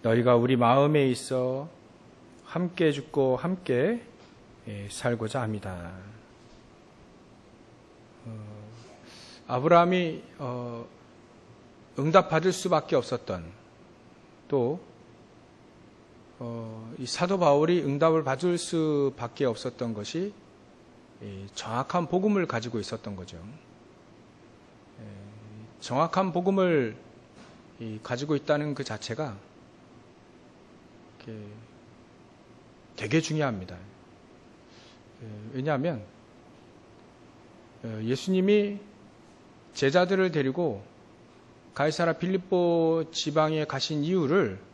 너희가 우리 마음에 있어 함께 죽고 함께 살고자 합니다. 아브라함이 응답받을 수밖에 없었던, 또 이 사도 바울이 응답을 받을 수밖에 없었던 것이 정확한 복음을 가지고 있었던 거죠. 정확한 복음을 가지고 있다는 그 자체가 되게 중요합니다. 왜냐하면 예수님이 제자들을 데리고 가이사라 빌립보 지방에 가신 이유를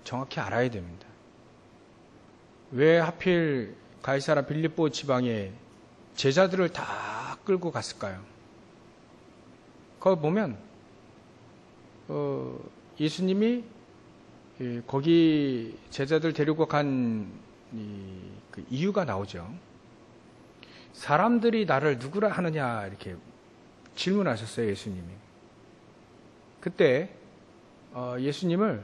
정확히 알아야 됩니다. 왜 하필 가이사라 빌립보 지방에 제자들을 다 끌고 갔을까요? 거기 보면 예수님이 거기 제자들 데리고 간 그 이유가 나오죠. 사람들이 나를 누구라 하느냐 이렇게 질문하셨어요, 예수님이. 그때 예수님을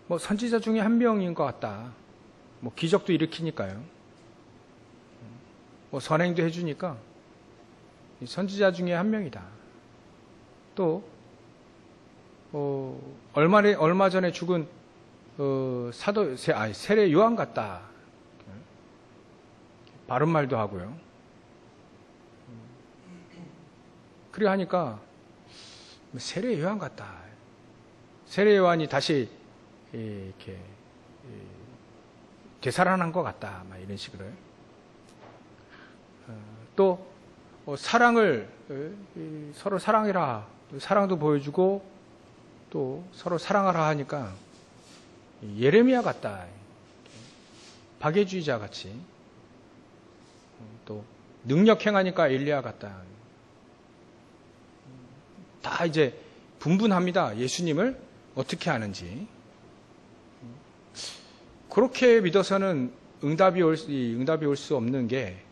뭐 선지자 중에 한 명인 것 같다. 뭐 기적도 일으키니까요. 뭐 선행도 해주니까 선지자 중에 한 명이다. 또 얼마 전에 죽은 세례 요한 같다. 바른 말도 하고요. 그래 하니까 세례 요한 같다. 세례 요한이 다시 이렇게 되살아난 것 같다. 막 이런 식으로. 또 사랑을 서로 사랑해라. 사랑도 보여주고 또 서로 사랑하라 하니까 예레미야 같다. 박애주의자 같이. 또 능력 행하니까 엘리야 같다. 다 이제 분분합니다. 예수님을 어떻게 아는지. 그렇게 믿어서는 응답이 올 수 없는 게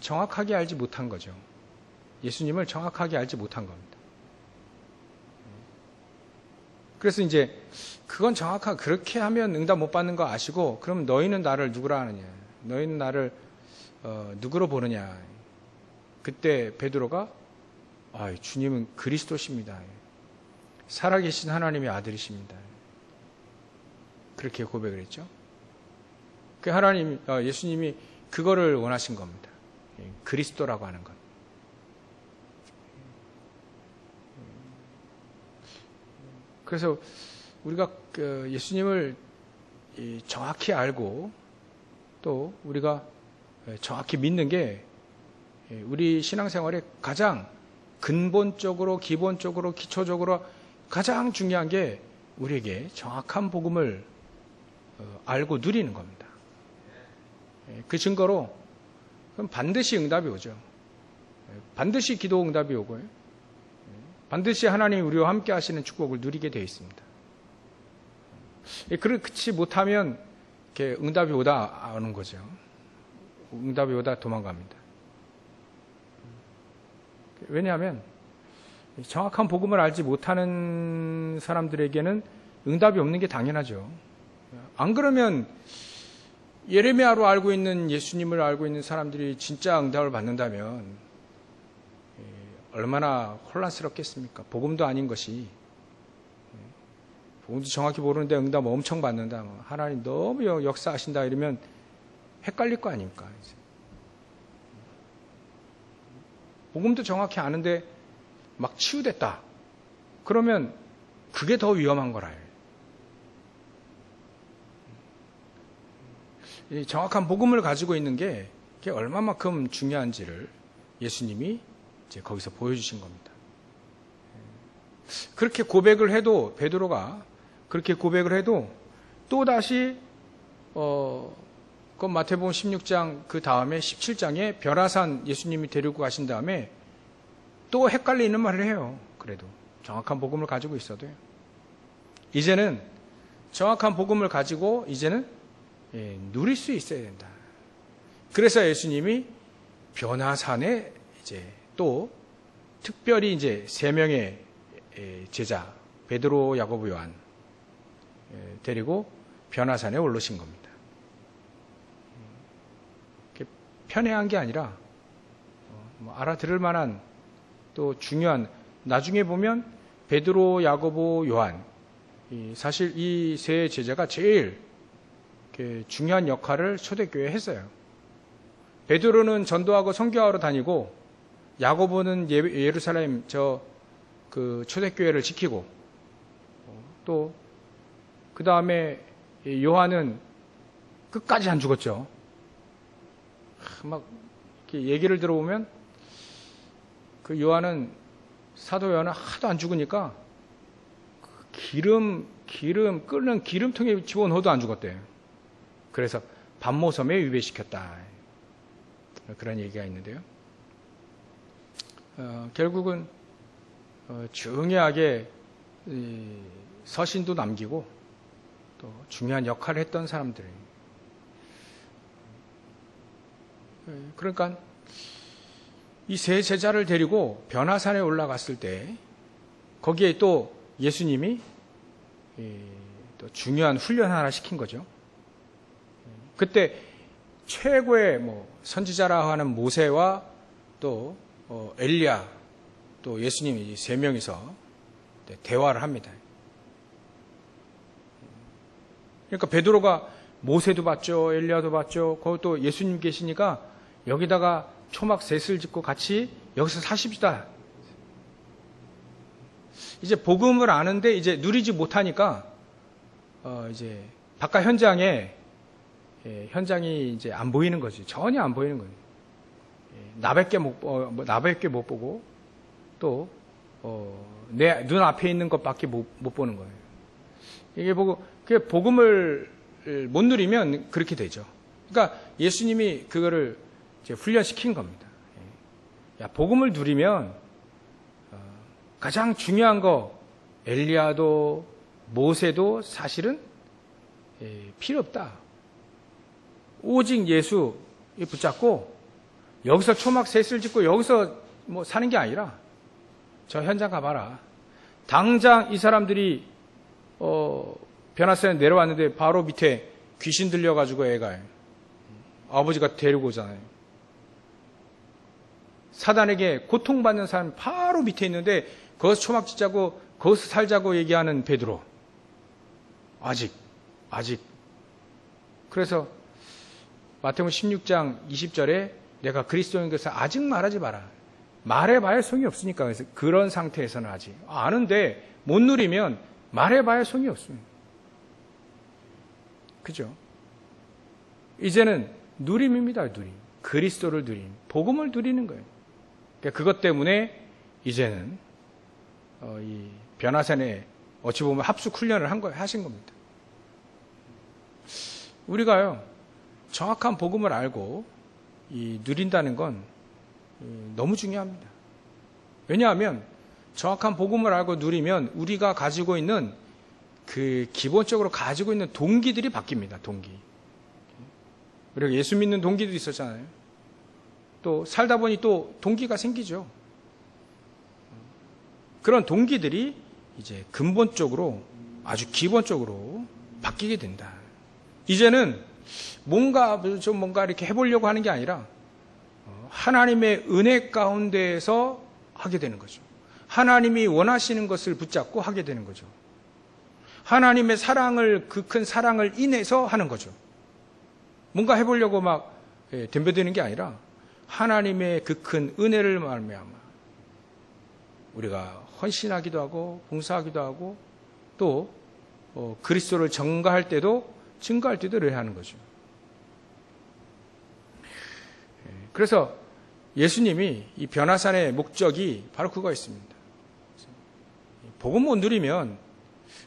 정확하게 알지 못한 거죠. 예수님을 정확하게 알지 못한 겁니다. 그래서 이제 그건 정확하게 그렇게 하면 응답 못 받는 거 아시고, 그럼 너희는 나를 누구라 하느냐? 너희는 나를 누구로 보느냐? 그때 베드로가 주님은 그리스도십니다. 살아계신 하나님의 아들이십니다. 그렇게 고백을 했죠. 그 예수님이 그거를 원하신 겁니다. 그리스도라고 하는 것. 그래서 우리가 예수님을 정확히 알고 또 우리가 정확히 믿는 게 우리 신앙생활에 가장 근본적으로, 기본적으로, 기초적으로 가장 중요한 게 우리에게 정확한 복음을 알고 누리는 겁니다. 그 증거로 그럼 반드시 응답이 오죠. 반드시 기도 응답이 오고요. 반드시 하나님이 우리와 함께 하시는 축복을 누리게 되어 있습니다. 그렇지 못하면 이렇게 응답이 오다 오는 거죠. 응답이 오다 도망갑니다. 왜냐하면 정확한 복음을 알지 못하는 사람들에게는 응답이 없는 게 당연하죠. 안 그러면 예레미야로 알고 있는 예수님을 알고 있는 사람들이 진짜 응답을 받는다면 얼마나 혼란스럽겠습니까? 복음도 아닌 것이. 복음도 정확히 모르는데 응답 엄청 받는다. 하나님 너무 역사하신다 이러면 헷갈릴 거 아닙니까? 복음도 정확히 아는데 막 치유됐다. 그러면 그게 더 위험한 거라요. 이 정확한 복음을 가지고 있는 게 얼마만큼 중요한지를 예수님이 이제 거기서 보여주신 겁니다. 그렇게 고백을 해도, 베드로가 그렇게 고백을 해도 또다시 그 마태복음 16장 그 다음에 17장에 벼라산 예수님이 데리고 가신 다음에 또 헷갈리는 말을 해요. 그래도 정확한 복음을 가지고 있어도요. 이제는 정확한 복음을 가지고 이제는 누릴 수 있어야 된다. 그래서 예수님이 벼나산에 이제 또 특별히 이제 3명의 제자 베드로, 야고보, 요한 데리고 변화산에 올르신 겁니다. 편애한 게 아니라 알아들을 만한 또 중요한, 나중에 보면 베드로, 야고보, 요한, 사실 이 세 제자가 제일 중요한 역할을 초대교회에 했어요. 베드로는 전도하고 선교하러 다니고, 야고보는 예루살렘 그 초대교회를 지키고, 또 그 다음에 요한은 끝까지 안 죽었죠. 막 이렇게 얘기를 들어보면 그 요한은, 사도 요한은 하도 안 죽으니까 끓는 기름통에 집어넣어도 안 죽었대요. 그래서 반모섬에 위배시켰다, 그런 얘기가 있는데요. 결국은 중요하게 서신도 남기고 또 중요한 역할을 했던 사람들이에요. 그러니까 이 세 제자를 데리고 변화산에 올라갔을 때 거기에 또 예수님이 또 중요한 훈련 하나 시킨 거죠. 그때 최고의 선지자라 하는 모세와 또 엘리야, 또 예수님이 세 명이서 대화를 합니다. 그러니까 베드로가 모세도 봤죠, 엘리야도 봤죠. 거기 또 예수님 계시니까 여기다가 초막 셋을 짓고 같이 여기서 사십시다. 이제 복음을 아는데 이제 누리지 못하니까 이제 바깥 현장이 이제 안 보이는 거지. 전혀 안 보이는 거예요. 나밖에 못 보고 또 내 눈앞에 있는 것밖에 못 보는 거예요. 이게 복음을 못 누리면 그렇게 되죠. 그러니까 예수님이 그거를 이제 훈련시킨 겁니다. 야, 복음을 누리면 가장 중요한 거, 엘리야도 모세도 사실은 필요 없다. 오직 예수 붙잡고 여기서 초막 셋을 짓고 여기서 사는 게 아니라 저 현장 가봐라. 당장 이 사람들이 변화산에 내려왔는데 바로 밑에 귀신 들려가지고 애가 아버지가 데리고 오잖아요. 사단에게 고통받는 사람 바로 밑에 있는데 거기서 초막 짓자고 거기서 살자고 얘기하는 베드로. 아직. 그래서 마태복음 16장 20절에 내가 그리스도인 것을 아직 말하지 마라. 말해봐야 소용이 없으니까. 그래서 그런 상태에서는 아직 아는데 못 누리면 말해봐야 소용이 없습니다. 그죠? 이제는 누림입니다. 누림. 그리스도를 누림. 복음을 누리는 거예요. 그러니까 그것 때문에 이제는 이 변화산에 어찌 보면 합숙 훈련을 하신 겁니다. 우리가요, 정확한 복음을 알고 누린다는 건 너무 중요합니다. 왜냐하면 정확한 복음을 알고 누리면 우리가 가지고 있는 기본적으로 가지고 있는 동기들이 바뀝니다. 동기. 우리가 예수 믿는 동기도 있었잖아요. 또 살다 보니 또 동기가 생기죠. 그런 동기들이 이제 근본적으로, 아주 기본적으로 바뀌게 된다. 이제는 뭔가 이렇게 해보려고 하는 게 아니라 하나님의 은혜 가운데에서 하게 되는 거죠. 하나님이 원하시는 것을 붙잡고 하게 되는 거죠. 하나님의 그 큰 사랑을 인해서 하는 거죠. 뭔가 해보려고 막 덤벼드는 게 아니라 하나님의 그 큰 은혜를 말미암아 우리가 헌신하기도 하고 봉사하기도 하고 또 그리스도를 증거할 때도 늘 하는 거죠. 그래서 예수님이 이 변화산의 목적이 바로 그거였습니다. 복음 못 누리면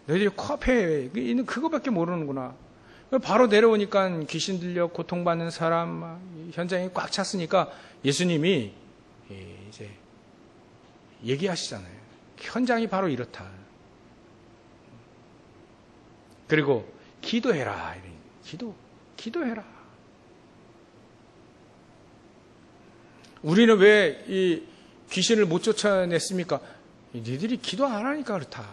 너희들이 코앞에 있는 그거밖에 모르는구나. 바로 내려오니까 귀신 들려 고통받는 사람, 현장이 꽉 찼으니까 예수님이 이제 얘기하시잖아요. 현장이 바로 이렇다. 그리고 기도해라. 기도해라. 우리는 왜 이 귀신을 못 쫓아냈습니까? 니들이 기도 안 하니까 그렇다.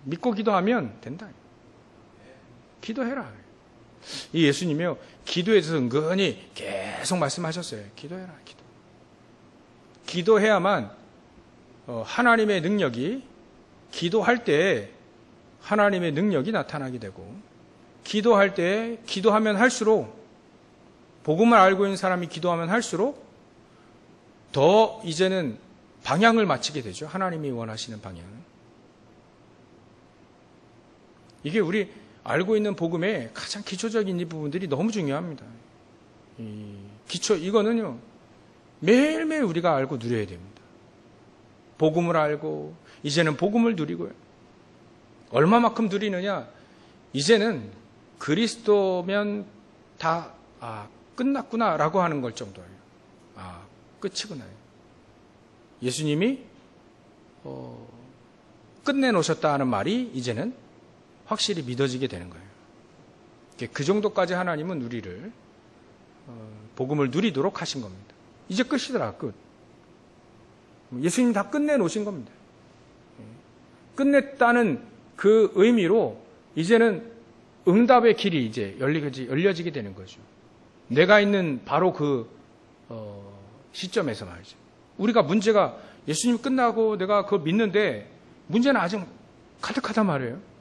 믿고 기도하면 된다. 기도해라. 이 예수님이요, 기도에 대해서 은근히 계속 말씀하셨어요. 기도해라, 기도. 기도해야만 하나님의 능력이, 기도할 때 하나님의 능력이 나타나게 되고, 기도할 때 기도하면 할수록, 복음을 알고 있는 사람이 기도하면 할수록 더 이제는 방향을 맞추게 되죠. 하나님이 원하시는 방향. 이게 우리 알고 있는 복음의 가장 기초적인 이 부분들이 너무 중요합니다. 이거는요, 매일매일 우리가 알고 누려야 됩니다. 복음을 알고, 이제는 복음을 누리고요. 얼마만큼 누리느냐? 이제는 그리스도면 다, 끝났구나라고 하는 걸 정도예요. 끝이구나. 예수님이, 끝내놓으셨다 하는 말이 이제는 확실히 믿어지게 되는 거예요. 그 정도까지 하나님은 우리를, 복음을 누리도록 하신 겁니다. 이제 끝이더라, 끝. 예수님 다 끝내놓으신 겁니다. 끝냈다는 그 의미로 이제는 응답의 길이 이제 열려지게 되는 거죠. 내가 있는 바로 그 시점에서 말이죠. 우리가 문제가 예수님 끝나고 내가 그걸 믿는데 문제는 아직 가득하단 말이에요.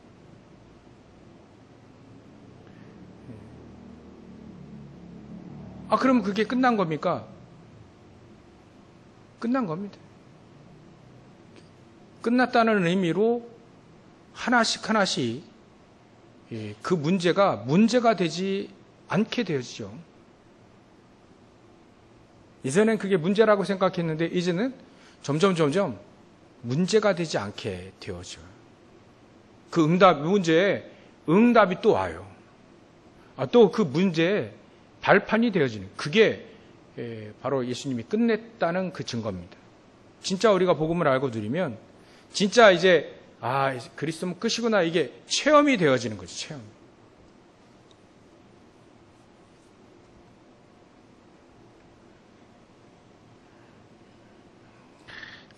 그럼 그게 끝난 겁니까? 끝난 겁니다. 끝났다는 의미로 하나씩 그 문제가 되지 않게 되어지죠. 이전엔 그게 문제라고 생각했는데 이제는 점점 문제가 되지 않게 되어져요. 그 문제에 응답이 또 와요. 또 그 문제에 발판이 되어지는, 그게 바로 예수님이 끝냈다는 그 증거입니다. 진짜 우리가 복음을 알고 누리면 진짜 이제 그리스도는 끝이구나, 이게 체험이 되어지는 거죠. 체험.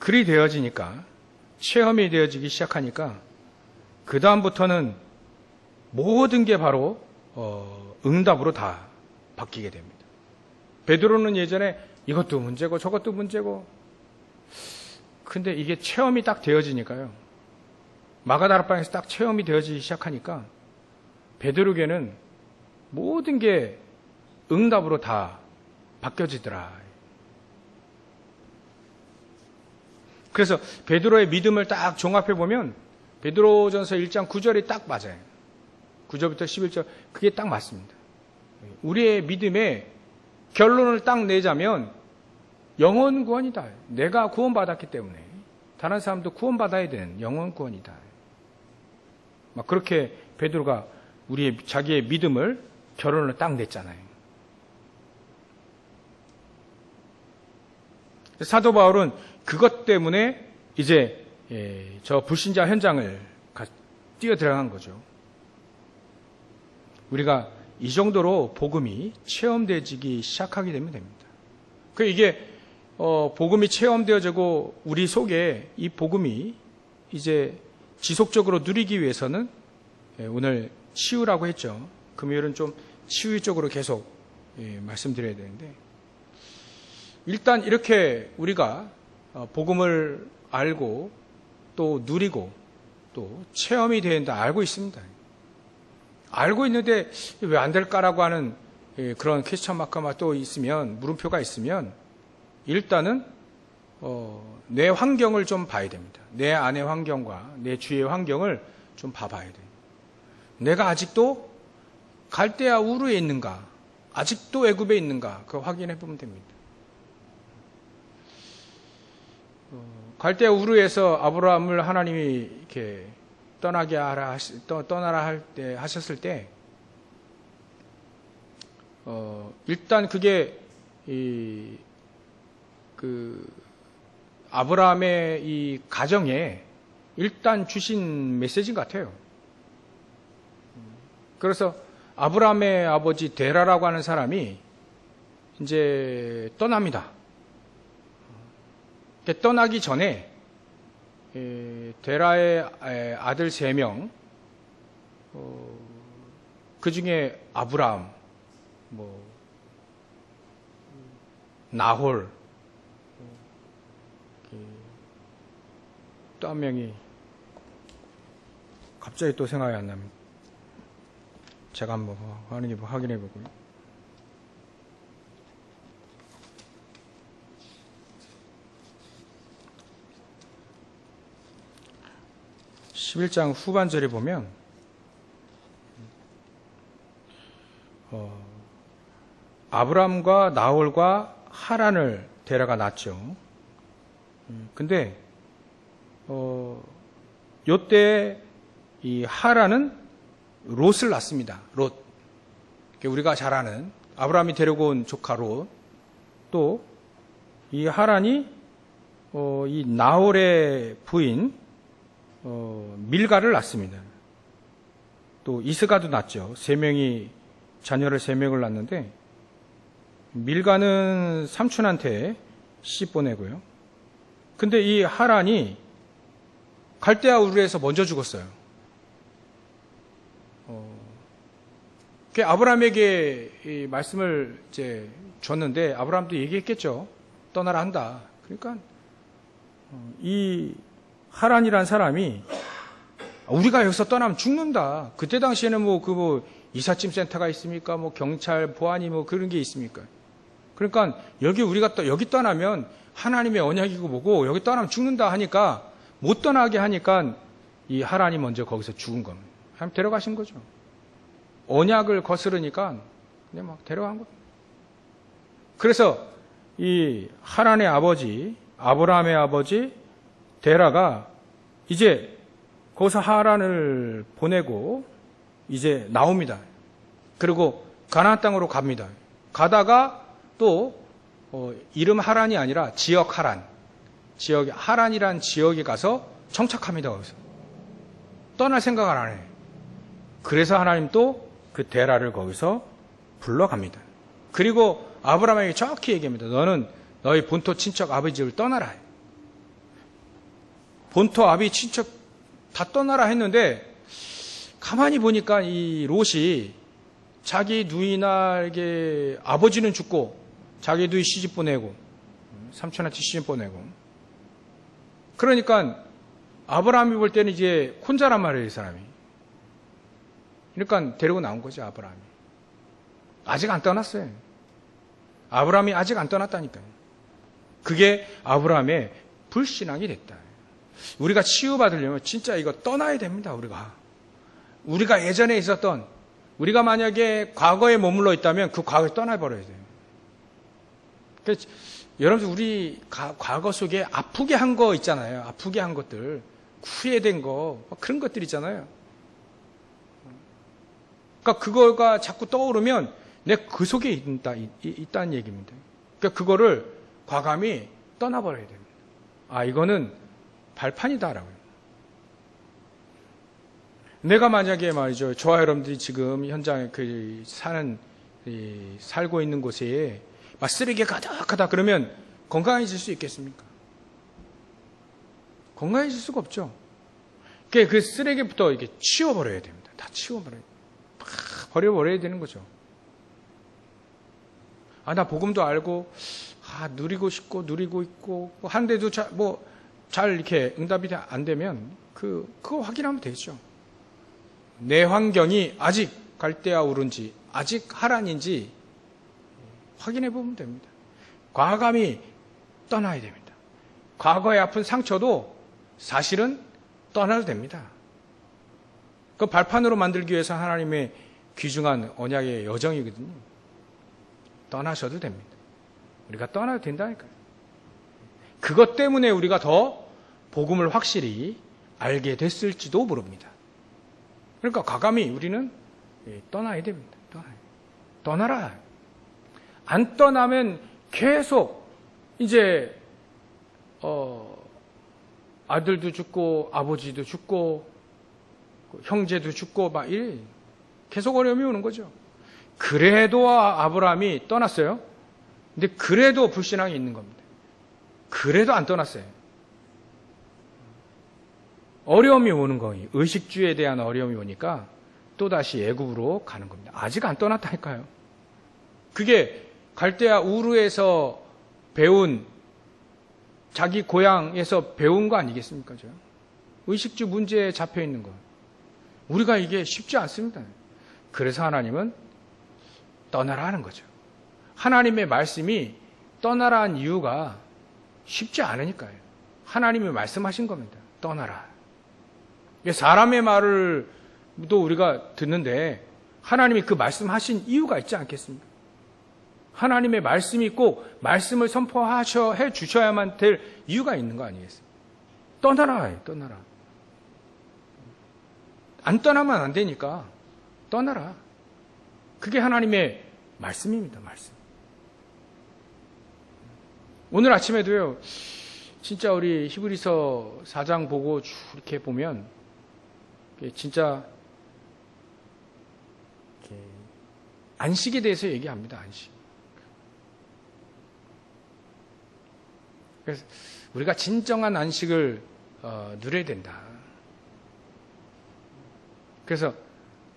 글이 되어지니까, 체험이 되어지기 시작하니까 그 다음부터는 모든 게 바로 응답으로 다 바뀌게 됩니다. 베드로는 예전에 이것도 문제고 저것도 문제고, 근데 이게 체험이 딱 되어지니까요, 마가다락방에서 딱 체험이 되어지기 시작하니까 베드로에게는 모든 게 응답으로 다 바뀌어지더라. 그래서 베드로의 믿음을 딱 종합해 보면 베드로전서 1장 9절이 딱 맞아요. 9절부터 11절, 그게 딱 맞습니다. 우리의 믿음의 결론을 딱 내자면 영혼 구원이다. 내가 구원받았기 때문에 다른 사람도 구원받아야 되는 영혼 구원이다. 막 그렇게 베드로가 자기의 믿음을 결론을 딱 냈잖아요. 사도 바울은 그것 때문에 이제 저 불신자 현장을 뛰어들어간 거죠. 우리가 이 정도로 복음이 체험되어지기 시작하게 되면 됩니다. 이게 복음이 체험되어지고 우리 속에 이 복음이 이제 지속적으로 누리기 위해서는, 오늘 치유라고 했죠. 금요일은 좀 치유 쪽으로 계속 말씀드려야 되는데, 일단 이렇게 우리가 복음을 알고 또 누리고 또 체험이 된다 알고 있습니다. 알고 있는데 왜 안 될까라고 하는 그런 퀘스천 마크가 또 있으면, 물음표가 있으면, 일단은 내 환경을 좀 봐야 됩니다. 내 안의 환경과 내 주위의 환경을 좀 봐봐야 돼요. 내가 아직도 갈대아 우르에 있는가, 아직도 애굽에 있는가, 그거 확인해 보면 됩니다. 갈대아 우르에서 아브라함을 하나님이 이렇게 떠나라 할 때 하셨을 때, 일단 그게 아브라함의 이 가정에 일단 주신 메시지인 것 같아요. 그래서 아브라함의 아버지 데라라고 하는 사람이 이제 떠납니다. 떠나기 전에 데라의 아들 3명, 그 중에 아브라함, 나홀, 또 한 명이 갑자기 또 생각이 안 납니다. 제가 한번 확인해 보고요. (11장) 후반절에 보면 아브람과 나홀과 하란을 데라가 낳죠. 근데 요때 이 하란은 롯을 낳습니다. 롯. 우리가 잘 아는 아브라함이 데려온 조카 롯. 또 이 하란이 이 나홀의 부인 밀가를 낳습니다. 또 이스가도 낳죠. 3명이 자녀를 3명을 낳는데 밀가는 삼촌한테 시집 보내고요. 근데 이 하란이 갈대아 우르에서 먼저 죽었어요. 아브라함에게 이 말씀을 이제 줬는데 아브라함도 얘기했겠죠. 떠나라 한다. 그러니까 이 하란이란 사람이 우리가 여기서 떠나면 죽는다. 그때 당시에는 이삿짐 센터가 있습니까? 경찰, 보안이 그런 게 있습니까? 그러니까 여기 떠나면 하나님의 언약이고 뭐고 여기 떠나면 죽는다 하니까 못 떠나게 하니까 이 하란이 먼저 거기서 죽은 겁니다. 하나님 데려가신 거죠. 언약을 거스르니까 그냥 막 데려간 겁니다. 그래서 이 하란의 아버지, 아브라함의 아버지 데라가 이제 거기서 하란을 보내고 이제 나옵니다. 그리고 가나안 땅으로 갑니다. 가다가 또 이름 하란이 아니라 지역 하란, 하란이란 지역에 가서 정착합니다. 거기서 떠날 생각을 안 해. 그래서 하나님 또 그 데라를 거기서 불러갑니다. 그리고 아브라함에게 정확히 얘기합니다. 너는 너희 본토 친척 아버지 집을 떠나라. 본토 아비 친척 다 떠나라 했는데 가만히 보니까 이 롯이 자기 누이나에게 아버지는 죽고 자기 누이 시집 보내고 삼촌한테 시집 보내고 그러니까 아브라함이 볼 때는 이제 혼자란 말이에요. 이 사람이. 그러니까 데리고 나온 거죠. 아브라함이. 아직 안 떠났어요. 아브라함이 아직 안 떠났다니까요. 그게 아브라함의 불신앙이 됐다. 우리가 치유받으려면 진짜 이거 떠나야 됩니다. 우리가 예전에 있었던 우리가 만약에 과거에 머물러 있다면 그 과거에 떠나버려야 돼요. 그래서 여러분 우리 과거 속에 아프게 한 거 있잖아요. 아프게 한 것들, 후회된 거 그런 것들 있잖아요. 그러니까 그거가 자꾸 떠오르면 내 그 속에 있다는 얘기입니다. 그러니까 그거를 과감히 떠나버려야 됩니다. 이거는 발판이다라고요. 내가 만약에 말이죠. 저와 여러분들이 지금 현장에 살고 있는 곳에 막 쓰레기가 가득하다 그러면 건강해질 수 있겠습니까? 건강해질 수가 없죠. 그러니까 그 쓰레기부터 이렇게 치워버려야 됩니다. 다 치워버려야 돼요. 막 버려버려야 되는 거죠. 나 복음도 알고, 누리고 싶고, 누리고 있고, 하는데도 잘 이렇게 응답이 안 되면, 그거 확인하면 되죠. 내 환경이 아직 갈대아 우른지, 아직 하란인지 확인해 보면 됩니다. 과감히 떠나야 됩니다. 과거의 아픈 상처도 사실은 떠나도 됩니다. 그 발판으로 만들기 위해서 하나님의 귀중한 언약의 여정이거든요. 떠나셔도 됩니다. 우리가 떠나도 된다니까요. 그것 때문에 우리가 더 복음을 확실히 알게 됐을지도 모릅니다. 그러니까 과감히 우리는 떠나야 됩니다. 떠나라. 안 떠나면 계속 이제 아들도 죽고 아버지도 죽고 형제도 죽고 막 계속 어려움이 오는 거죠. 그래도 아브라함이 떠났어요. 근데 그래도 불신앙이 있는 겁니다. 그래도 안 떠났어요. 어려움이 오는 거예요. 의식주에 대한 어려움이 오니까 또다시 애굽으로 가는 겁니다. 아직 안 떠났다니까요. 그게 갈대아 우르에서 배운, 자기 고향에서 배운 거 아니겠습니까? 의식주 문제에 잡혀 있는 거. 우리가 이게 쉽지 않습니다. 그래서 하나님은 떠나라 하는 거죠. 하나님의 말씀이 떠나라는 이유가 쉽지 않으니까요. 하나님이 말씀하신 겁니다. 떠나라. 사람의 말을 또 우리가 듣는데 하나님이 그 말씀하신 이유가 있지 않겠습니까? 하나님의 말씀이 꼭 말씀을 선포해 주셔야만 될 이유가 있는 거 아니겠습니까? 떠나라, 떠나라. 안 떠나면 안 되니까 떠나라. 그게 하나님의 말씀입니다, 말씀. 오늘 아침에도요, 진짜 우리 히브리서 4장 보고 쭉 이렇게 보면, 진짜, 안식에 대해서 얘기합니다, 안식. 그래서 우리가 진정한 안식을 누려야 된다. 그래서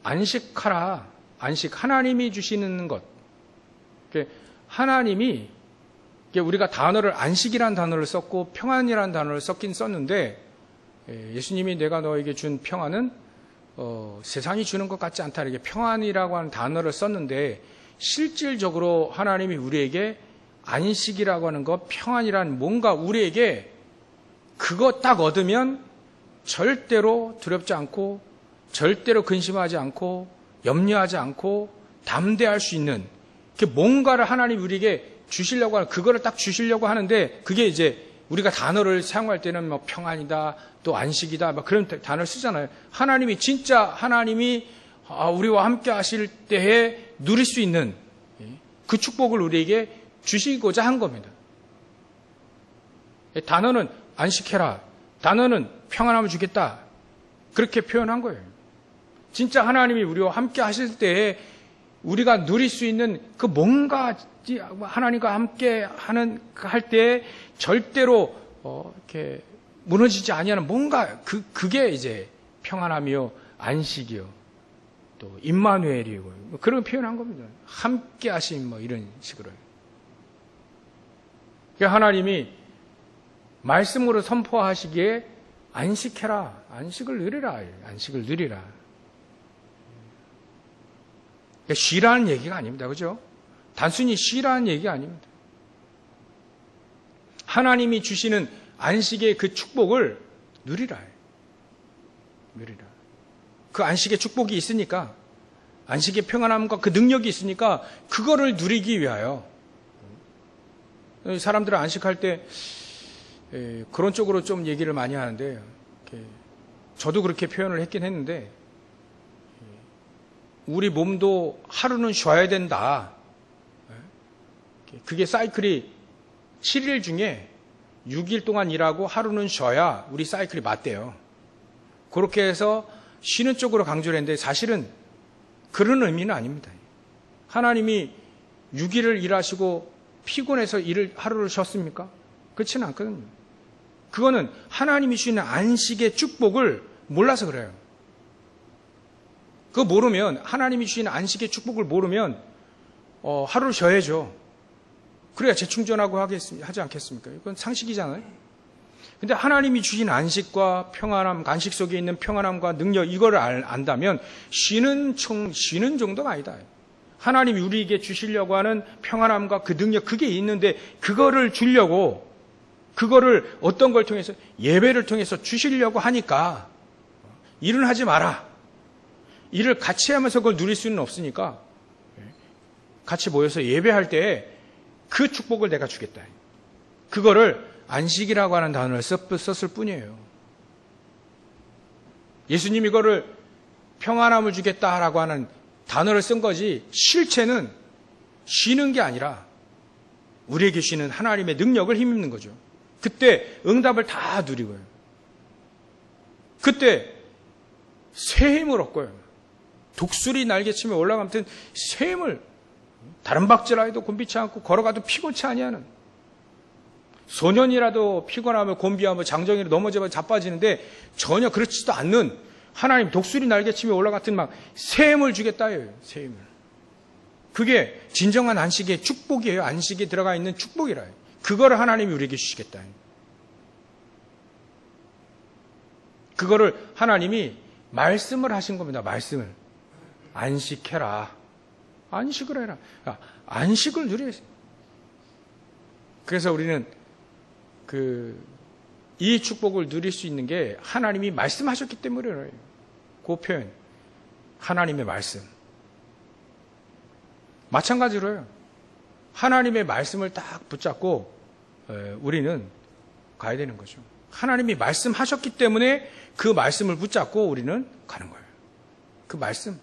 안식하라. 안식, 하나님이 주시는 것. 하나님이, 우리가 단어를 안식이라는 단어를 썼고 평안이라는 단어를 썼는데 예수님이 내가 너에게 준 평안은 세상이 주는 것 같지 않다. 이렇게 평안이라고 하는 단어를 썼는데 실질적으로 하나님이 우리에게 안식이라고 하는 것, 평안이라는 뭔가 우리에게 그거 딱 얻으면 절대로 두렵지 않고 절대로 근심하지 않고 염려하지 않고 담대할 수 있는 뭔가를 하나님이 우리에게 주시려고 하는, 그거를 딱 주시려고 하는데 그게 이제 우리가 단어를 사용할 때는 뭐 평안이다, 또 안식이다, 막 그런 단어를 쓰잖아요. 하나님이 진짜 하나님이 우리와 함께 하실 때에 누릴 수 있는 그 축복을 우리에게 주시고자 한 겁니다. 단어는 안식해라, 단어는 평안함을 주겠다, 그렇게 표현한 거예요. 진짜 하나님이 우리와 함께 하실 때에 우리가 누릴 수 있는 그 뭔가 하나님과 함께 할 때 절대로 이렇게 무너지지 아니하는 뭔가 그게 이제 평안함이요, 안식이요, 또 임마누엘이고 그런 표현한 겁니다. 함께 하심 뭐 이런 식으로. 하나님이 말씀으로 선포하시기에 안식해라, 안식을 누리라, 안식을 누리라. 쉬라는 얘기가 아닙니다. 그죠? 단순히 쉬라는 얘기가 아닙니다. 하나님이 주시는 안식의 그 축복을 누리라. 누리라. 그 안식의 축복이 있으니까, 안식의 평안함과 그 능력이 있으니까 그거를 누리기 위하여. 사람들은 안식할 때 그런 쪽으로 좀 얘기를 많이 하는데, 저도 그렇게 표현을 했긴 했는데, 우리 몸도 하루는 쉬어야 된다. 그게 사이클이 7일 중에 6일 동안 일하고 하루는 쉬어야 우리 사이클이 맞대요. 그렇게 해서 쉬는 쪽으로 강조를 했는데 사실은 그런 의미는 아닙니다. 하나님이 6일을 일하시고 피곤해서 하루를 쉬었습니까? 그렇지는 않거든요. 그거는 하나님이 주시는 안식의 축복을 몰라서 그래요. 그거 모르면, 하나님이 주시는 안식의 축복을 모르면 하루를 쉬어야죠. 그래야 재충전하고 하지 않겠습니까? 이건 상식이잖아요. 근데 하나님이 주신 안식과 평안함, 안식 속에 있는 평안함과 능력, 이거를 안다면 쉬는 정도가 아니다. 하나님이 우리에게 주시려고 하는 평안함과 그 능력, 그게 있는데 그거를 주려고, 그거를 어떤 걸 통해서, 예배를 통해서 주시려고 하니까 일은 하지 마라. 일을 같이 하면서 그걸 누릴 수는 없으니까 같이 모여서 예배할 때 그 축복을 내가 주겠다. 그거를 안식이라고 하는 단어를 썼을 뿐이에요. 예수님 이거를 평안함을 주겠다라고 하는 단어를 쓴 거지, 실체는 쉬는 게 아니라 우리에게 주시는 하나님의 능력을 힘입는 거죠. 그때 응답을 다 누리고요. 그때 새 힘을 얻고요. 독수리 날개치며 올라가면 새 힘을, 다른 박질하여도 곤비치 않고 걸어가도 피곤치 아니하는 소년이라도 피곤하면 곤비하면 장정이로 넘어져 자빠지는데 전혀 그렇지도 않는 하나님 독수리 날개치며 올라갔던 막 샘을 주겠다예요. 샘을. 그게 진정한 안식의 축복이에요. 안식에 들어가 있는 축복이라 해요. 그거를 하나님이 우리에게 주시겠다. 그거를 하나님이 말씀을 하신 겁니다. 말씀을. 안식해라. 안식을 해라. 안식을 누려야 해요. 그래서 우리는 이 축복을 누릴 수 있는 게 하나님이 말씀하셨기 때문이에요. 그 표현. 하나님의 말씀. 마찬가지로요. 하나님의 말씀을 딱 붙잡고 우리는 가야 되는 거죠. 하나님이 말씀하셨기 때문에 그 말씀을 붙잡고 우리는 가는 거예요. 그 말씀.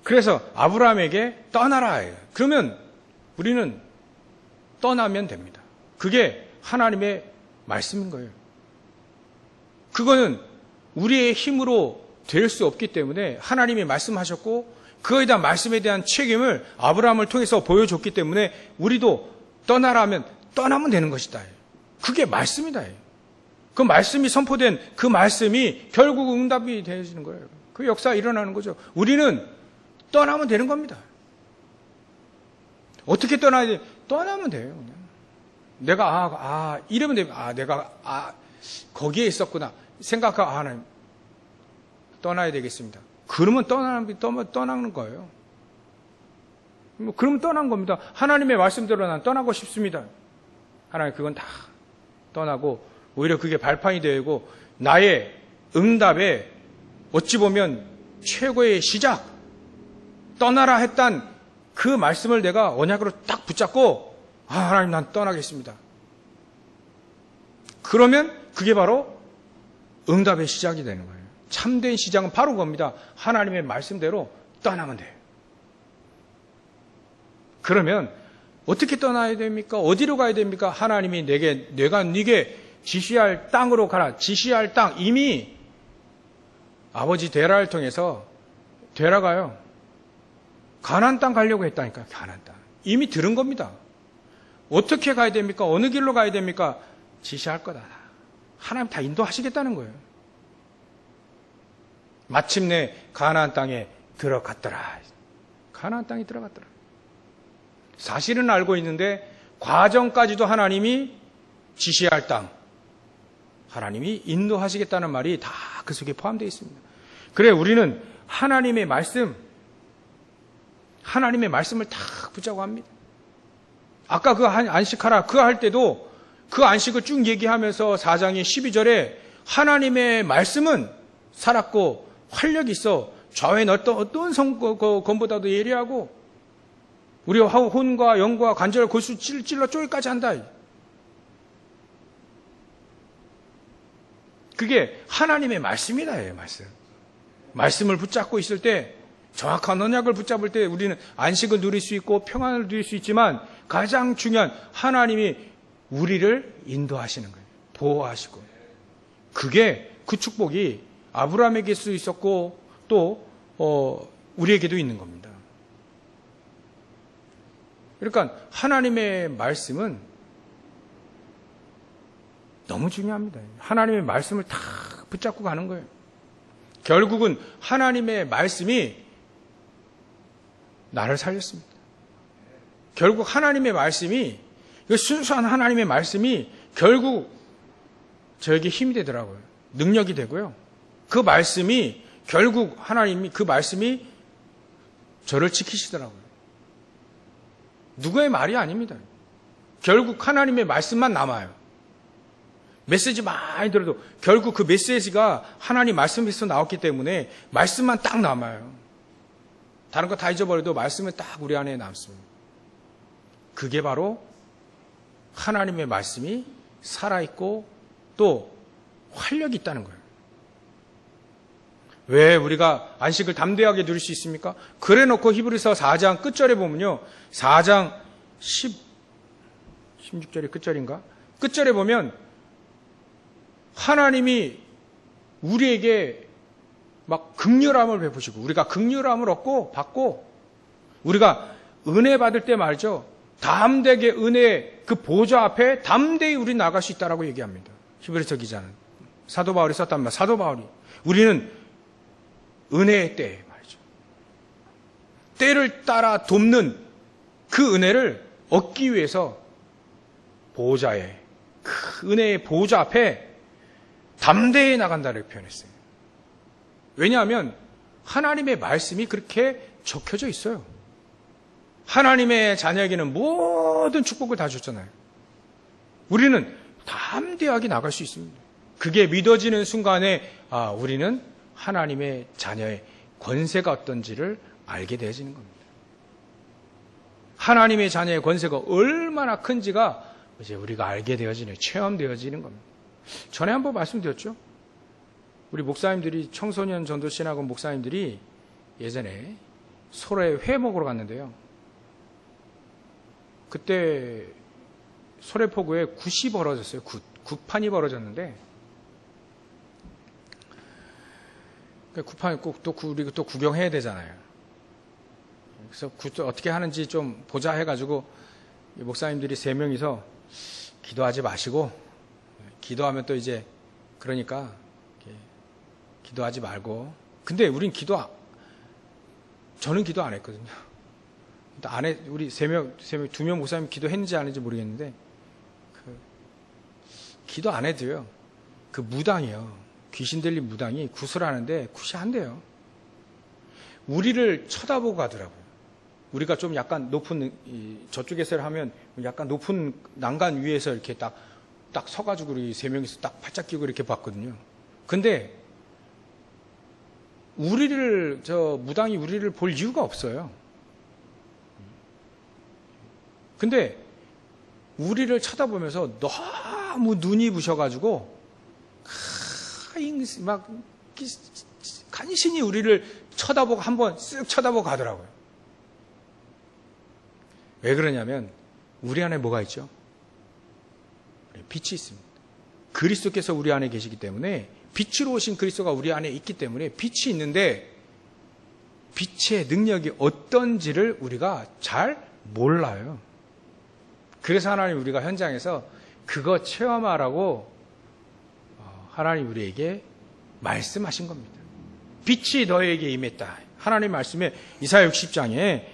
그래서 아브라함에게 떠나라. 그러면 우리는 떠나면 됩니다. 그게 하나님의 말씀인 거예요. 그거는 우리의 힘으로 될 수 없기 때문에 하나님이 말씀하셨고 그거에 대한 말씀에 대한 책임을 아브라함을 통해서 보여줬기 때문에 우리도 떠나라 하면 떠나면 되는 것이다. 그게 말씀이다. 그 말씀이 선포된 그 말씀이 결국 응답이 되어지는 거예요. 그 역사가 일어나는 거죠. 우리는 떠나면 되는 겁니다. 어떻게 떠나야 돼? 떠나면 돼요. 그냥. 내가 이러면 되면 내가 거기에 있었구나 생각하고 하나님 떠나야 되겠습니다. 그러면 떠나는 거예요. 그러면 떠난 겁니다. 하나님의 말씀대로 난 떠나고 싶습니다. 하나님 그건 다 떠나고 오히려 그게 발판이 되고 나의 응답에 어찌 보면 최고의 시작 떠나라 했던 그 말씀을 내가 언약으로 딱 붙잡고 하나님 난 떠나겠습니다. 그러면 그게 바로 응답의 시작이 되는 거예요. 참된 시작은 바로 그겁니다. 하나님의 말씀대로 떠나면 돼요. 그러면 어떻게 떠나야 됩니까? 어디로 가야 됩니까? 하나님이 내가 네게 지시할 땅으로 가라. 지시할 땅 이미 아버지 데라를 통해서 데라가요. 가나안 땅 가려고 했다니까. 가나안 땅. 이미 들은 겁니다. 어떻게 가야 됩니까? 어느 길로 가야 됩니까? 지시할 거다. 하나님 다 인도하시겠다는 거예요. 마침내 가나안 땅에 들어갔더라. 가나안 땅에 들어갔더라. 사실은 알고 있는데 과정까지도 하나님이 지시할 땅, 하나님이 인도하시겠다는 말이 다 그 속에 포함되어 있습니다. 그래 우리는 하나님의 말씀을 딱 붙자고 합니다. 아까 그 안식하라 그거 할 때도 그 안식을 쭉 얘기하면서 4장의 12절에 하나님의 말씀은 살았고 활력이 있어 좌우엔 어떤 검보다도 예리하고 우리가 혼과 영과 관절을 골수 찔러 쪼기까지 한다. 그게 하나님의 말씀이다. 말씀을 붙잡고 있을 때 정확한 언약을 붙잡을 때 우리는 안식을 누릴 수 있고 평안을 누릴 수 있지만 가장 중요한 하나님이 우리를 인도하시는 거예요. 보호하시고. 그게 그 축복이 아브라함에게 수 있었고 또 우리에게도 있는 겁니다. 그러니까 하나님의 말씀은 너무 중요합니다. 하나님의 말씀을 다 붙잡고 가는 거예요. 결국은 하나님의 말씀이 나를 살렸습니다. 결국 하나님의 말씀이 순수한 하나님의 말씀이 결국 저에게 힘이 되더라고요. 능력이 되고요. 그 말씀이 결국 하나님이 그 말씀이 저를 지키시더라고요. 누구의 말이 아닙니다. 결국 하나님의 말씀만 남아요. 메시지 많이 들어도 결국 그 메시지가 하나님 말씀에서 나왔기 때문에 말씀만 딱 남아요. 다른 거 다 잊어버려도 말씀은 딱 우리 안에 남습니다. 그게 바로 하나님의 말씀이 살아있고 또 활력이 있다는 거예요. 왜 우리가 안식을 담대하게 누릴 수 있습니까? 그래 놓고 히브리서 4장 끝절에 보면요. 4장 16절이 끝절인가? 끝절에 보면 하나님이 우리에게 막 긍휼함을 베푸시고 우리가 긍휼함을 얻고 받고 우리가 은혜 받을 때 말이죠. 담대하게 은혜 그 보좌 앞에 담대히 우리 나갈 수 있다라고 얘기합니다. 히브리서 기자는. 사도 바울이 썼답니다. 사도 바울이. 우리는 은혜의 때에 말이죠. 때를 따라 돕는 그 은혜를 얻기 위해서 보좌에, 그 은혜의 보좌 앞에 담대히 나간다를 표현했어요. 왜냐하면 하나님의 말씀이 그렇게 적혀져 있어요. 하나님의 자녀에게는 모든 축복을 다 줬잖아요. 우리는 담대하게 나갈 수 있습니다. 그게 믿어지는 순간에 우리는 하나님의 자녀의 권세가 어떤지를 알게 되어지는 겁니다. 하나님의 자녀의 권세가 얼마나 큰지가 이제 우리가 알게 되어지는, 체험되어지는 겁니다. 전에 한번 말씀드렸죠. 우리 목사님들이, 청소년 전도신학원 목사님들이 예전에 소래 회 먹으러 갔는데요. 그때 소래포구에 굿이 벌어졌어요. 굿판이 벌어졌는데, 굿판 꼭 또 우리 또 구경해야 되잖아요. 그래서 굿 어떻게 하는지 좀 보자 해가지고 목사님들이 3명이서 기도하지 마시고, 기도하면 또 이제 그러니까 기도하지 말고. 근데 우린 저는 기도 안 했거든요. 우리 2명 목사님 기도했는지 안 했는지 모르겠는데, 기도 안 해도요, 그 무당이요, 귀신 들린 무당이 굿을 하는데 굿이 안 돼요. 우리를 쳐다보고 가더라고요. 우리가 좀 약간 높은, 저쪽에서 하면 약간 높은 난간 위에서 이렇게 딱 서가지고 우리 3명이서 딱 팔짝 끼고 이렇게 봤거든요. 근데 무당이 우리를 볼 이유가 없어요. 근데 우리를 쳐다보면서 너무 눈이 부셔가지고 막 간신히 우리를 쳐다보고 한번 쓱 쳐다보고 가더라고요. 왜 그러냐면 우리 안에 뭐가 있죠? 빛이 있습니다. 그리스도께서 우리 안에 계시기 때문에, 빛으로 오신 그리스도가 우리 안에 있기 때문에 빛이 있는데, 빛의 능력이 어떤지를 우리가 잘 몰라요. 그래서 하나님 우리가 현장에서 그거 체험하라고 하나님 우리에게 말씀하신 겁니다. 빛이 너에게 임했다. 하나님 말씀에 이사야 60장에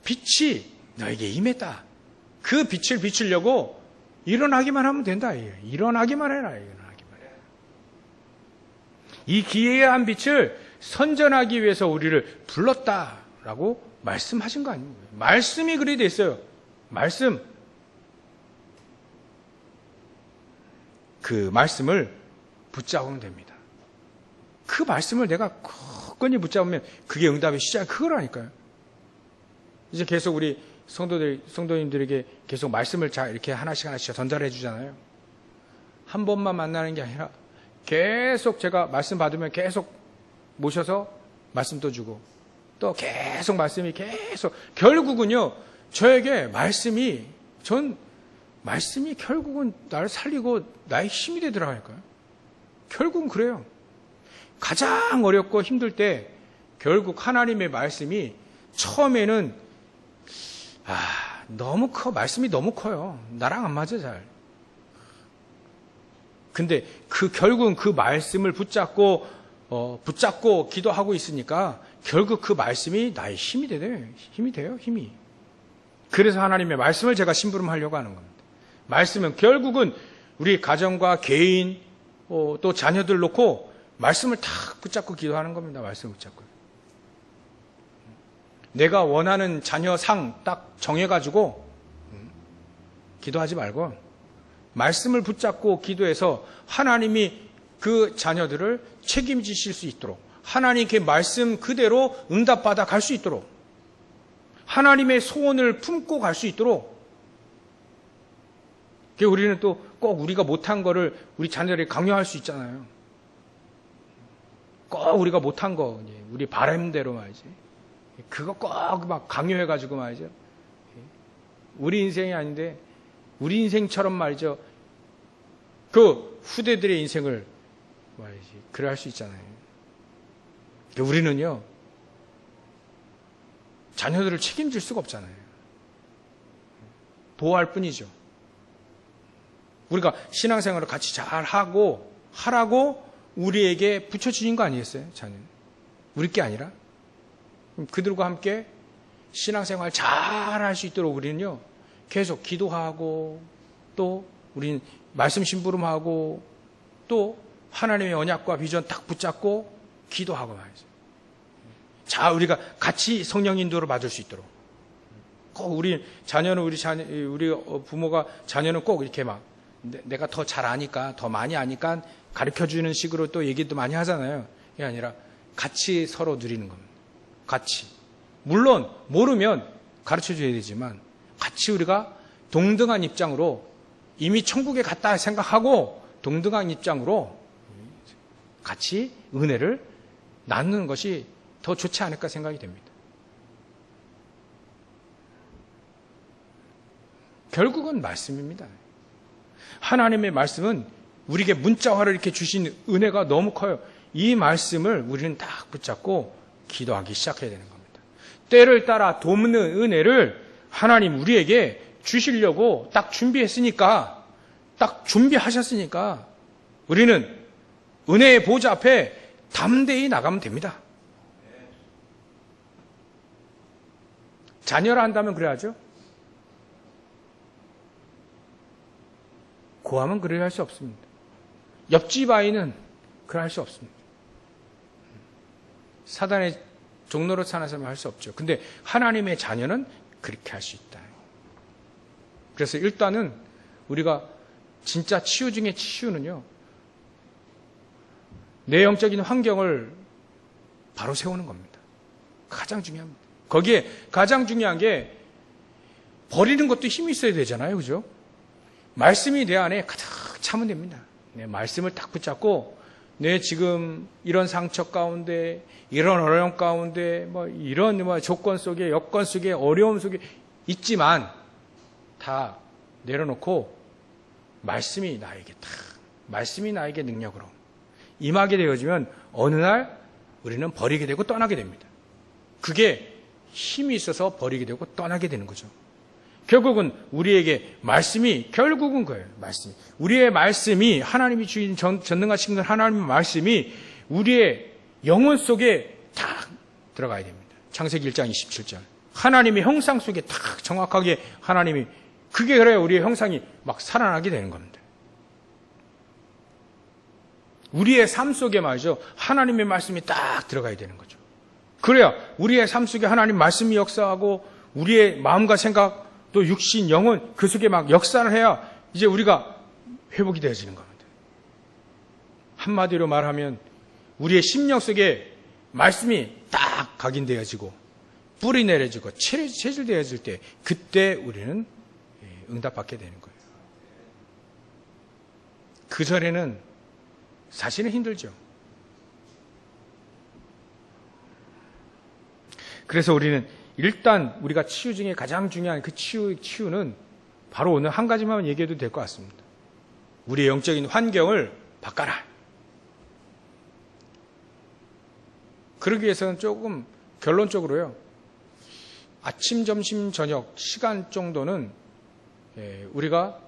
빛이 너에게 임했다. 그 빛을 비추려고 일어나기만 하면 된다. 일어나기만 해라. 일어나기만 해라. 이 기이한 빛을 선전하기 위해서 우리를 불렀다라고 말씀하신 거 아닙니까? 말씀이 그리 돼 있어요. 말씀. 그 말씀을 붙잡으면 됩니다. 그 말씀을 내가 굳건히 붙잡으면 그게 응답의 시작, 그거라니까요. 이제 계속 우리 성도님들에게 계속 말씀을 이렇게 하나씩 전달해 주잖아요. 한 번만 만나는 게 아니라 계속 제가 말씀 받으면 계속 모셔서 말씀도 주고, 또 계속 말씀이 계속, 결국은요, 저에게 말씀이 결국은 나를 살리고 나의 힘이 되더라고요. 결국은 그래요. 가장 어렵고 힘들 때 결국 하나님의 말씀이 처음에는 너무 커. 말씀이 너무 커요. 나랑 안 맞아 잘. 근데 결국은 그 말씀을 붙잡고 기도하고 있으니까 결국 그 말씀이 나의 힘이 돼요. 힘이. 그래서 하나님의 말씀을 제가 심부름하려고 하는 겁니다. 말씀은 결국은 우리 가정과 개인 또 자녀들 놓고 말씀을 탁 붙잡고 기도하는 겁니다. 말씀을 붙잡고. 내가 원하는 자녀 상 딱 정해가지고 기도하지 말고 말씀을 붙잡고 기도해서 하나님이 그 자녀들을 책임지실 수 있도록, 하나님께 말씀 그대로 응답받아 갈 수 있도록, 하나님의 소원을 품고 갈 수 있도록. 우리는 또 꼭 우리가 못한 거를 우리 자녀들에게 강요할 수 있잖아요. 꼭 우리가 못한 거, 우리 바람대로 말이지. 그거 꼭 막 강요해가지고 말이죠. 우리 인생이 아닌데, 우리 인생처럼 말이죠. 그 후대들의 인생을 말이지. 그래 할 수 있잖아요. 우리는요, 자녀들을 책임질 수가 없잖아요. 보호할 뿐이죠. 우리가 신앙생활을 같이 잘 하라고 우리에게 붙여주신 거 아니겠어요? 자녀는. 우리 게 아니라. 그들과 함께 신앙생활 잘 할 수 있도록 우리는요, 계속 기도하고, 또 우리는 말씀 심부름하고, 또 하나님의 언약과 비전 딱 붙잡고 기도하고 말이죠. 자, 우리가 같이 성령 인도를 받을 수 있도록. 꼭 우리 자녀는 우리 부모가 자녀는 꼭 이렇게 막 내가 더 잘 아니까, 더 많이 아니까 가르쳐 주는 식으로 또 얘기도 많이 하잖아요. 그게 아니라 같이 서로 누리는 겁니다. 같이. 물론 모르면 가르쳐 줘야 되지만 같이 우리가 동등한 입장으로 이미 천국에 갔다 생각하고 동등한 입장으로 같이 은혜를 나누는 것이 더 좋지 않을까 생각이 됩니다. 결국은 말씀입니다. 하나님의 말씀은 우리에게 문자화를 이렇게 주신 은혜가 너무 커요. 이 말씀을 우리는 딱 붙잡고 기도하기 시작해야 되는 겁니다. 때를 따라 돕는 은혜를 하나님 우리에게 주시려고 딱 준비했으니까, 딱 준비하셨으니까 우리는 은혜의 보좌 앞에 담대히 나가면 됩니다. 자녀라 한다면 그래야죠. 고하면 그래야 할 수 없습니다. 옆집 아이는 그래 할 수 없습니다. 사단의 종로로 사나서면 할 수 없죠. 근데 하나님의 자녀는 그렇게 할 수 있다. 그래서 일단은 우리가 진짜 치유 중에 치유는요, 내 영적인 환경을 바로 세우는 겁니다. 가장 중요합니다. 거기에 가장 중요한 게 버리는 것도 힘이 있어야 되잖아요. 그죠? 말씀이 내 안에 가득 차면 됩니다. 내 말씀을 딱 붙잡고 내 지금 이런 상처 가운데, 이런 어려움 가운데, 이런 조건 속에, 여건 속에, 어려움 속에 있지만 다 내려놓고 말씀이 나에게 능력으로 임하게 되어지면 어느 날 우리는 버리게 되고 떠나게 됩니다. 그게 힘이 있어서 버리게 되고 떠나게 되는 거죠. 결국은 우리에게 말씀이, 결국은 거예요. 말씀이. 우리의 말씀이, 하나님이 주인 전능하신 하나님의 말씀이 우리의 영혼 속에 딱 들어가야 됩니다. 창세기 1장 27절. 하나님의 형상 속에 딱 정확하게 하나님이, 그게 그래야 우리의 형상이 막 살아나게 되는 겁니다. 우리의 삶 속에 말이죠, 하나님의 말씀이 딱 들어가야 되는 거죠. 그래야 우리의 삶 속에 하나님 말씀이 역사하고 우리의 마음과 생각, 또 육신, 영혼, 그 속에 막 역사를 해야 이제 우리가 회복이 되어지는 겁니다. 한마디로 말하면 우리의 심령 속에 말씀이 딱 각인되어지고 뿌리 내려지고 체질되어질 때, 그때 우리는 응답받게 되는 거예요. 그 전에는 사실은 힘들죠. 그래서 우리는 일단 우리가 치유 중에 가장 중요한 그 치유는 바로 오늘 한 가지만 얘기해도 될 것 같습니다. 우리의 영적인 환경을 바꿔라. 그러기 위해서는 조금 결론적으로요, 아침, 점심, 저녁 시간 정도는 우리가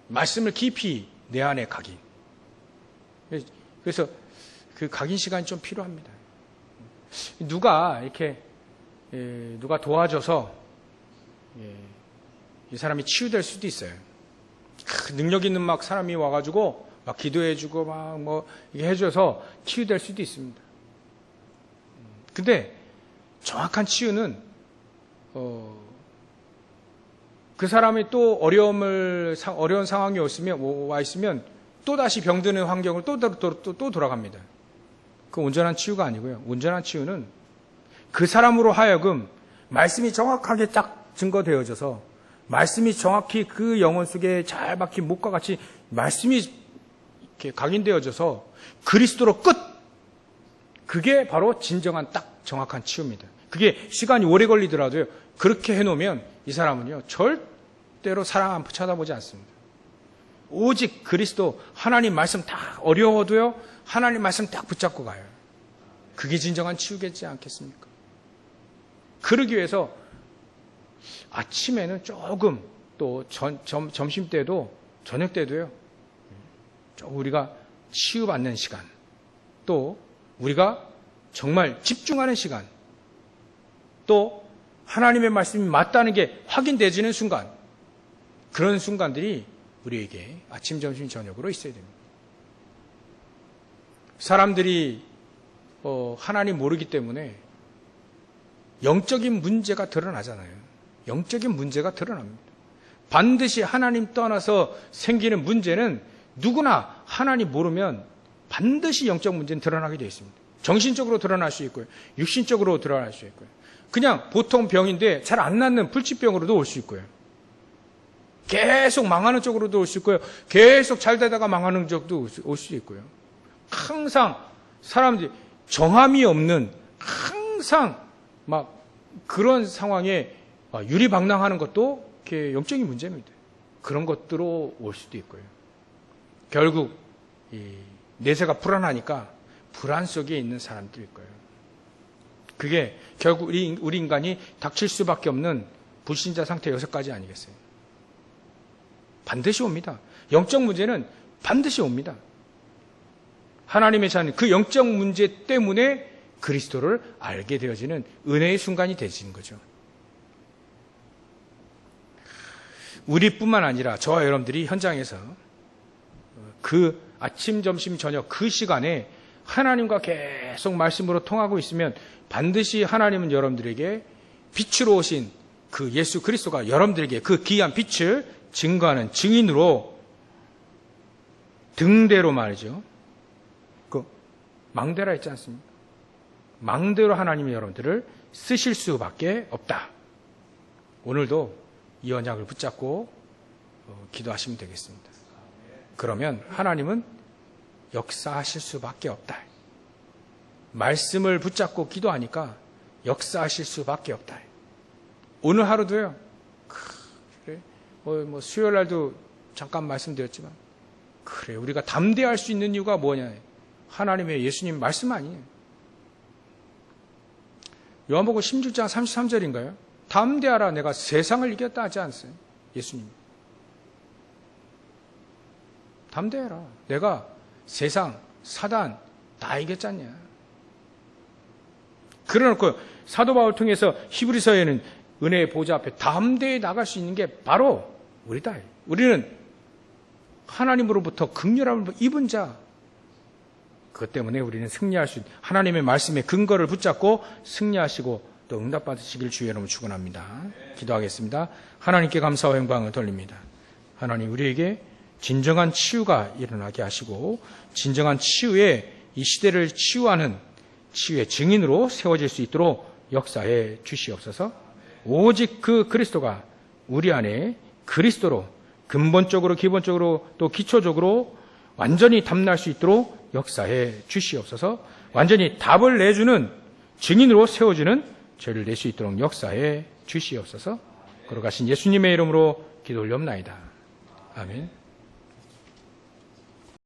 말씀을 깊이 내 안에 각인. 그래서 그 각인 시간이 좀 필요합니다. 누가 도와줘서 이 사람이 치유될 수도 있어요. 능력 있는 막 사람이 와가지고 막 기도해주고 막 이게 해줘서 치유될 수도 있습니다. 근데 정확한 치유는 그 사람이 또 어려운 상황이 와 있으면 또 다시 병드는 환경을 또 돌아갑니다. 그 온전한 치유가 아니고요. 온전한 치유는 그 사람으로 하여금 말씀이 정확하게 딱 증거되어져서, 말씀이 정확히 그 영혼 속에 잘 박힌 목과 같이 말씀이 이렇게 각인되어져서 그리스도로 끝! 그게 바로 진정한 딱 정확한 치유입니다. 그게 시간이 오래 걸리더라도요, 그렇게 해놓으면 이 사람은요, 절대로 사랑 안 쳐다보지 않습니다. 오직 그리스도, 하나님 말씀 딱 어려워도요, 하나님 말씀 딱 붙잡고 가요. 그게 진정한 치유겠지 않겠습니까? 그러기 위해서 아침에는 조금, 또 점심 때도 저녁 때도요, 우리가 치유받는 시간, 또 우리가 정말 집중하는 시간, 또 하나님의 말씀이 맞다는 게 확인되지는 순간, 그런 순간들이 우리에게 아침, 점심, 저녁으로 있어야 됩니다. 사람들이 하나님 모르기 때문에 영적인 문제가 드러나잖아요. 영적인 문제가 드러납니다. 반드시 하나님 떠나서 생기는 문제는 누구나 하나님 모르면 반드시 영적 문제는 드러나게 되어 있습니다. 정신적으로 드러날 수 있고요. 육신적으로 드러날 수 있고요. 그냥 보통 병인데 잘 안 낫는 불치병으로도 올 수 있고요. 계속 망하는 쪽으로도 올 수 있고요. 계속 잘 되다가 망하는 쪽도 올 수 있고요. 항상 사람들이 정함이 없는, 항상 막 그런 상황에 유리방랑하는 것도 영적인 문제입니다. 그런 것들로 올 수도 있고요. 결국 내세가 불안하니까 불안 속에 있는 사람들일 거예요. 그게 결국 우리 인간이 닥칠 수밖에 없는 불신자 상태 6가지 아니겠어요? 반드시 옵니다. 영적 문제는 반드시 옵니다. 하나님의 자는 그 영적 문제 때문에 그리스도를 알게 되어지는 은혜의 순간이 되시는 거죠. 우리뿐만 아니라 저와 여러분들이 현장에서 그 아침, 점심, 저녁 그 시간에 하나님과 계속 말씀으로 통하고 있으면 반드시 하나님은 여러분들에게 빛으로 오신 그 예수 그리스도가 여러분들에게 그 귀한 빛을 증거하는 증인으로 등대로 말이죠. 그 망대라 했지 않습니까? 망대로 하나님이 여러분들을 쓰실 수밖에 없다. 오늘도 이 언약을 붙잡고 기도하시면 되겠습니다. 그러면 하나님은 역사하실 수밖에 없다. 말씀을 붙잡고 기도하니까 역사하실 수밖에 없다. 오늘 하루도요. 그래, 수요일 날도 잠깐 말씀드렸지만 그래 우리가 담대할 수 있는 이유가 뭐냐? 하나님의 예수님 말씀 아니에요. 요한복음 16장 33절인가요? 담대하라 내가 세상을 이겼다 하지 않았어요? 예수님. 담대해라. 내가 세상, 사단 다 이겼잖냐. 그래놓고 사도 바울 통해서 히브리서에는 은혜의 보좌 앞에 담대히 나갈 수 있는 게 바로 우리다. 우리는 하나님으로부터 긍휼함을 입은 자. 그것 때문에 우리는 승리할 수 있는 하나님의 말씀의 근거를 붙잡고 승리하시고 또 응답받으시길 주의 이름으로 축원합니다. 기도하겠습니다. 하나님께 감사와 영광을 돌립니다. 하나님 우리에게 진정한 치유가 일어나게 하시고 진정한 치유에 이 시대를 치유하는 치유의 증인으로 세워질 수 있도록 역사해 주시옵소서. 오직 그 그리스도가 우리 안에 그리스도로 근본적으로 기본적으로 또 기초적으로 완전히 담날 수 있도록 역사해 주시옵소서. 완전히 답을 내주는 증인으로 세워지는 죄를 낼 수 있도록 역사해 주시옵소서. 걸어가신 예수님의 이름으로 기도 올려옵나이다. 아멘.